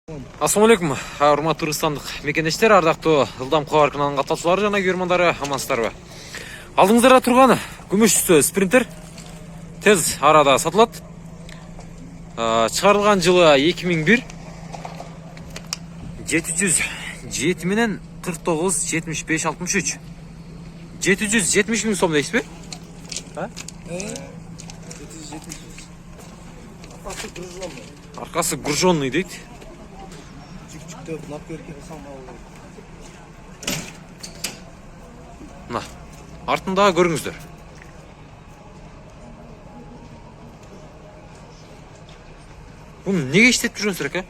Ассаламу алейкум, урматтуу Кыргызстандык мекендештер, ардактуу Ылдам Кабар каналынын катнашчылары жана көрөрмандары, амансыздарбы? Алдыңыздарда турган күмүш түстүү спринтер тез арада сатылат. Чыгарылган жылы 2001. 707 менен 49 75 63. 770 миң сом дейсизби? 770. Аркасы гружонный. Аркасы гружонный дейт. Жүк наперки кылсаң болот. Мына артында көрүңүздөр. Бун неге иштетип жүргөнсүздөр эке?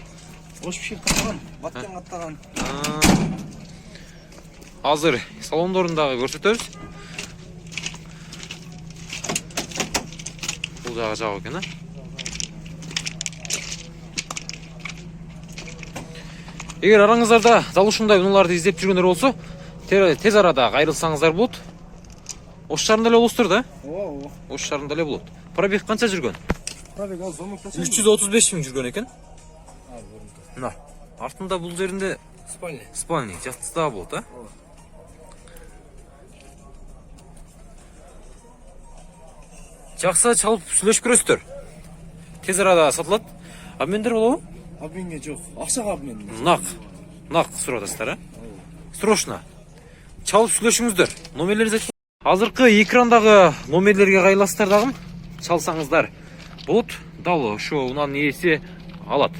Ош пиширип каттаган, баттан каттаган. Азыр салондорундағы көрсөтөбүз. Бул жагы жабык экен, Эгер араңыздарда дал ушундай унааларды издеп жүргөндөр болсо, тез арада кайрылсаңыздар болот. Ош шаарында эле болосуздар да? Ооба. Ош шаарында эле болот. Пробег канча жүргөн? Пробег аз 335 миң жүргөн экен. Мына, артында бул жеринде спальный жактыста болот, Жакса чалып сүйлөшүп көрөсүздөр. Тез арада сатылат. Обмендер болобу? Обменге жок. Акчага обмен. Нак сурап атасыздар, Срочно. Чалып сүйлөшүңүздөр. Номерлеринизди айтып. Азыркы экрандагы номерлерге кайрыласыздар дагы. Чалсаңыздар болот. Дал ошо унаанын ээси алат.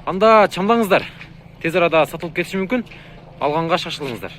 Анда чамдаңыздар. Тез арада сатылып кетиши мүмкүн. Алганга шашылыңыздар.